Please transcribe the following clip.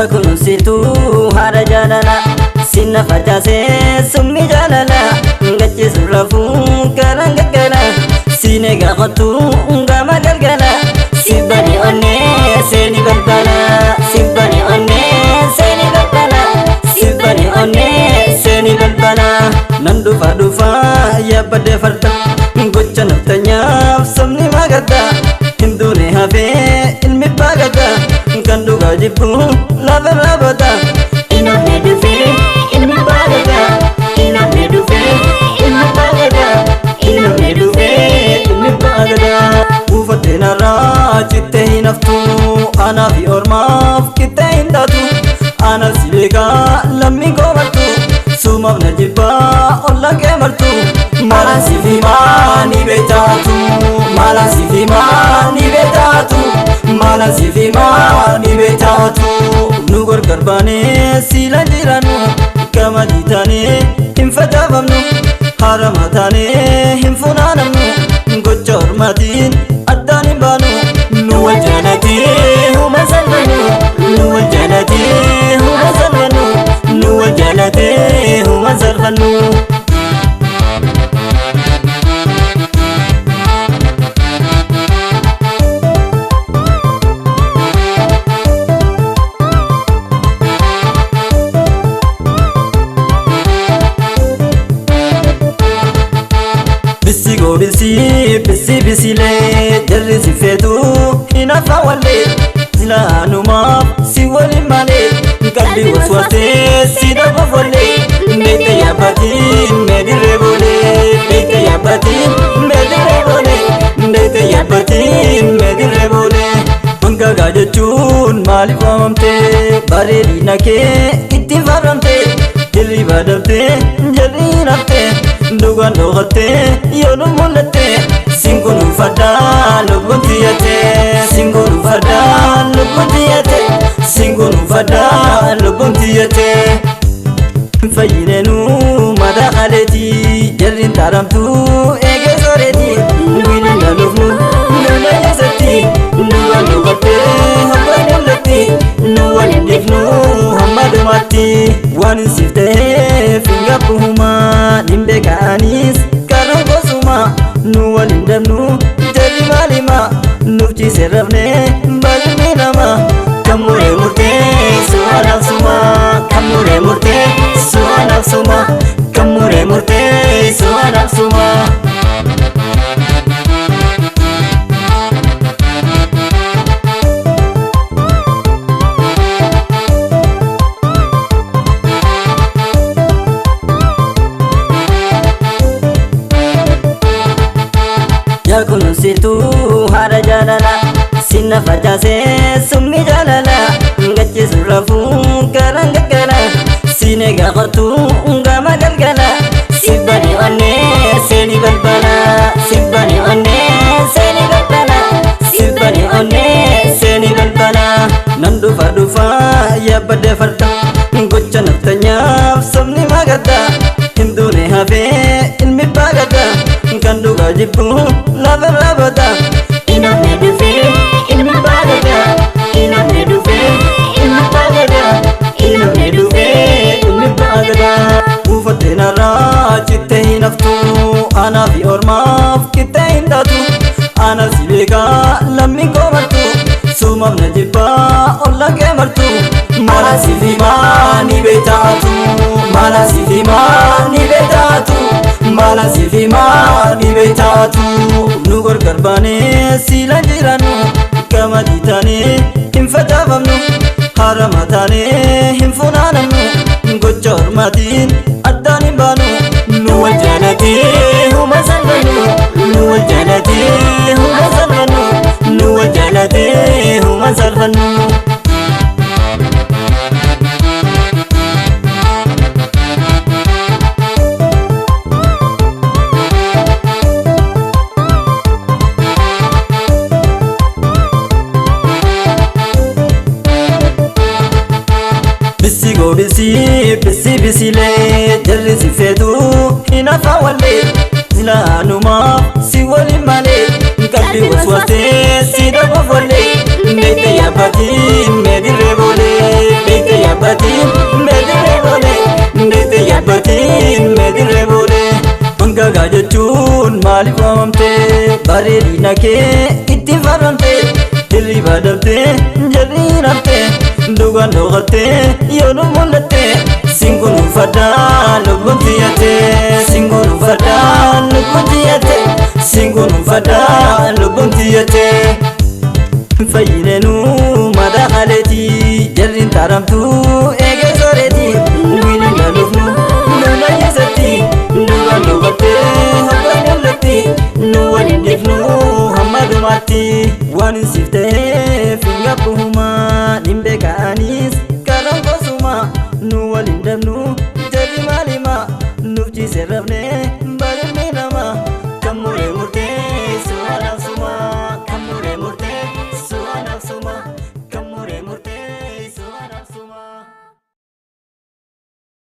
Ya kunuunsitu haadha jaalala sinna facaasee summi jaalala gachiisu rafuu karaan gaggala siine gaafatu gama galgala sibbani onnee seeni balbala sibbani onnee seeni balbala sibbani onnee seeni balbala nan dhufa yaabadde farda gocha naftanyaaf sabni magadda hinduune hafee ilmi baagada kan dhugaa jibbu lafa rabata inamne dhufee ilmi baagada inamne dhufee ilmi baagada inamne dhufee ilmi baagada buufattee narraa cittee hin haftu anaaf ormaaf kittee hin taatu ana si beekaa lammiin koo martu sumaaf na jibbaa olla kee martu mala si fi maani beektaatu mala si fi maani beektaatu mala si fi maani beektaatu nu gargar baanee siila jiraannu gama diitaanee hin facaafamnu harama taanee hin funaanamnu gocha ormaatiin addaan hin baanu nu wal jaalatee huma salphanu nu wal jaalatee huma salphanu nu wal jaalatee huma salphanu. Bisi jarri si feetu hin hafa wallee silaanumaaf si waliin malee qalbii waswaasee si dhabuuf wallee beekte yaabbatiin meedirree boolee beekte yaabbatiin meedirree boolee beekte yaabbatiin meedirree boolee mangagaa jechuun maaliif waamamtee bareedina kee ittiin faramtee hirriba dabtee jarri hin haftee dhugaan dhokattee yoo nu mul'attee singunu fadaa lubbuun tiyyatee singunu fadaa lubbuun tiyyatee singunu fadaa lubbuun tiyyatee fayyinenu madaa aleetii jarriin taaramtuu eegee sooreetii wili na lufnu nuna keessatti nu wal dhugattee hamma mul'atti nu wal hin dhifnu hamma dhumaatti waan hin siif ta'eef hin gabbuhumaa hin beekaanis karaan gosumaa nu wal hin dhabnu jarri maalima nuuf ciise rafnee balmi nama kan muree murtee su'aanaaf suma kan muree murtee su'aanaaf suma kan muree murtee su'aanaaf suma. Ya kunuunsitu haadha jaalala sinna facaasee summi jaalala gachiisu rafuu karaan gaggala siine gaafatu gama galgala sibbani onnee seeni balbala sibbani onnee seeni balbala sibbani onnee seeni balbala nan dhufa yaabadde farda gocha naftanyaaf sabni magadda hinduune hafee ilmi baagada kan dhugaa jibbu lafa rabata inamne dhufee ilmi baagada inamne dhufee ilmi baagada inamne dhufee ilmi baagada buufattee narraa cittee hin haftu anaaf ormaaf kittee hin taatu ana si beekaa lammiin koo martu sumaaf na jibbaa olla kee martu mala si fi maani beektaatu mala si fi maani beektaatu mala si fi maani beektaatu nu gargar baanee siila jiraannu gama diitaanee hin facaafamnu harama taanee hin funaanamnu gocha ormaatiin addaan hin baanu nu wal jaalatee huma salphanu nu wal jaalatee huma salphanu nu wal jaalatee huma salphanu. Bisilee jarri si feetu hin hafa wallee silaanumaaf si waliin malee qalbii waswaasee si dhabuuf wallee beekte yaabbatiin meedirree boolee. bareedina kee itti faramte hirriba dabtee jalli raftee dhugaan dhokattee yoo nu mul'atte singunuufadhaa lubbuun tiyyate singunuufadhaa lubbuun tiyyate singunuufadhaa lubbuun tiyyate fayyinenu madaa haleeti jalliin taaramtuu eegee sooreeti wiini galufnu nana keessatti dhugaan dhokattee hambaa mul'atti nu waliin deefnu hamma dhumaatti waan hin siif ta'eef hin gabbuhumaa dhimbee ka'aniis karaan kosuma nu waliin dabnu jalli maalima nuuf ciise rafne